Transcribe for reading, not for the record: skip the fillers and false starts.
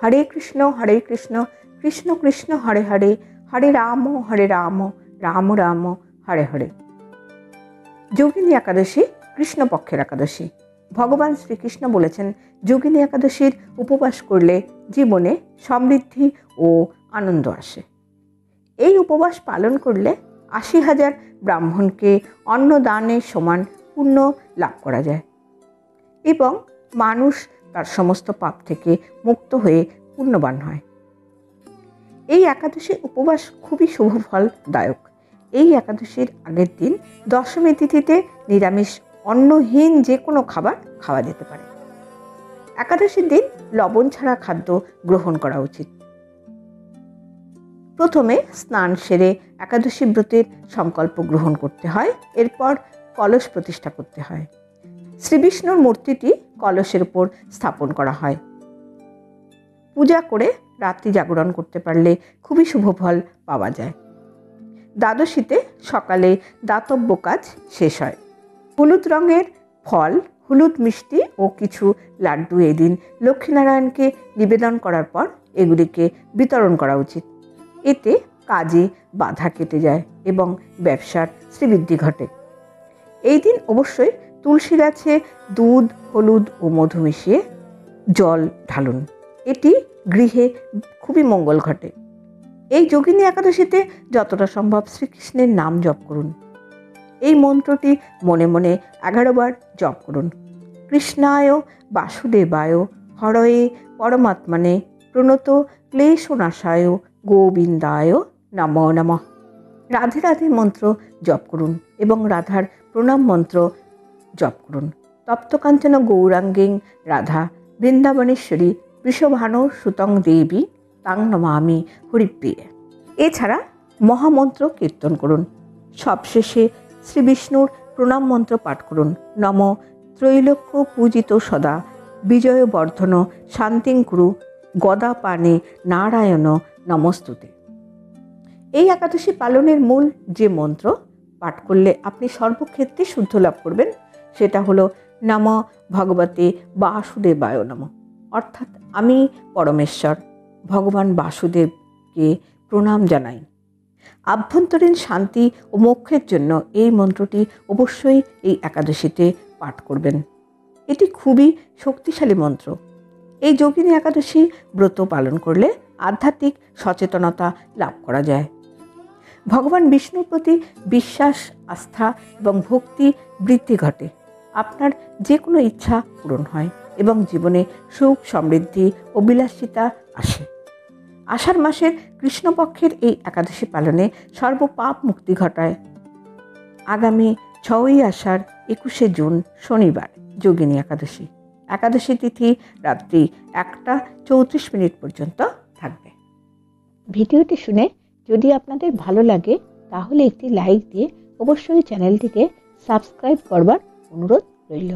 হরে কৃষ্ণ কৃষ্ণ কৃষ্ণ হরে হরে, হরে রাম রাম রাম হরে হরে। যোগিনী একাদশী কৃষ্ণপক্ষের একাদশী। ভগবান শ্রীকৃষ্ণ বলেছেন, যোগিনী একাদশীর উপবাস করলে জীবনে সমৃদ্ধি ও আনন্দ আসে। এই উপবাস পালন করলে ৮০,০০০ ব্রাহ্মণকে অন্নদানের সমান পুণ্য লাভ করা যায় এবং মানুষ তার সমস্ত পাপ থেকে মুক্ত হয়ে পুণ্যবান হয়। এই একাদশীর উপবাস খুবই শুভ ফলদায়ক। এই একাদশীর আগের দিন দশমী তিথিতে নিরামিষ অন্নহীন যে কোনো খাবার খাওয়া যেতে পারে। একাদশীর দিন লবণ ছাড়া খাদ্য গ্রহণ করা উচিত। প্রথমে স্নান সেরে একাদশী ব্রতের সংকল্প গ্রহণ করতে হয়। এরপর কলস প্রতিষ্ঠা করতে হয়। শ্রীবিষ্ণুর মূর্তিটি কলসের উপর স্থাপন করা হয়। পূজা করে রাত্রি জাগরণ করতে পারলে খুবই শুভ ফল পাওয়া যায়। দ্বাদশীতে সকালে দাতব্য কাজ শেষ হয়। হলুদ রঙের ফল, হলুদ মিষ্টি ও কিছু লাড্ডু এদিন লক্ষ্মীনারায়ণকে নিবেদন করার পর এগুলিকে বিতরণ করা উচিত। এতে কাজে বাধা কেটে যায় এবং ব্যবসার শ্রীবৃদ্ধি ঘটে। এই দিন অবশ্যই তুলসী গাছে দুধ, হলুদ ও মধু মিশিয়ে জল ঢালুন। এটি গৃহে খুবই মঙ্গল ঘটে। এই যোগিনী একাদশীতে যতটা সম্ভব শ্রীকৃষ্ণের নাম জপ করুন। এই মন্ত্রটি মনে মনে 11 বার জপ করুন। কৃষ্ণায় বাসুদেবায় হরয়ে পরমাত্মনে প্রণত ক্লেশনাশায় গোবিন্দায় নমো নমঃ। রাধে রাধে মন্ত্র জপ করুন এবং রাধার প্রণাম মন্ত্র জপ করুন। তপ্তকাঞ্চন গৌরাঙ্গীং রাধা বৃন্দাবনেশ্বরী বৃষভানু সুতং দেবী তাং নমামি হরিপ্রিয়ে। এছাড়া মহামন্ত্র কীর্তন করুন। সবশেষে শ্রী বিষ্ণুর প্রণাম মন্ত্র পাঠ করুন। নম ত্রৈলোক্য পূজিত সদা বিজয় বর্ধন শান্তিং কুরু গদা পানে নারায়ণ নমস্তুতে। এই একাদশী পালনের মূল যে মন্ত্র পাঠ করলে আপনি সর্বক্ষেত্রে শুদ্ধ লাভ করবেন সেটা হলো নম ভগবতে বাসুদেবায় নমঃ। অর্থাৎ আমি পরমেশ্বর ভগবান বাসুদেবকে প্রণাম জানাই। আভ্যন্তরীণ শান্তি ও মোক্ষের জন্য এই মন্ত্রটি অবশ্যই এই একাদশীতে পাঠ করবেন। এটি খুবই শক্তিশালী মন্ত্র। এই যোগিনী একাদশী ব্রত পালন করলে আধ্যাত্মিক সচেতনতা লাভ করা যায়। ভগবান বিষ্ণুর প্রতি বিশ্বাস, আস্থা এবং ভক্তি বৃদ্ধি ঘটে। আপনার যে কোনো ইচ্ছা পূরণ হয় এবং জীবনে সুখ, সমৃদ্ধি ও বিলাসিতা আসে। আষাঢ় মাসের কৃষ্ণপক্ষের এই একাদশী পালনে সর্বপাপ মুক্তি ঘটায়। আগামী 6ই আষাঢ় 21শে জুন শনিবার যোগিনী একাদশী। একাদশী তিথি রাত্রি 1টা 34 পর্যন্ত থাকবে। ভিডিওটি শুনে যদি আপনাদের ভালো লাগে তাহলে একটি লাইক দিয়ে অবশ্যই চ্যানেলটিকে সাবস্ক্রাইব করবার অনুরোধ রইল।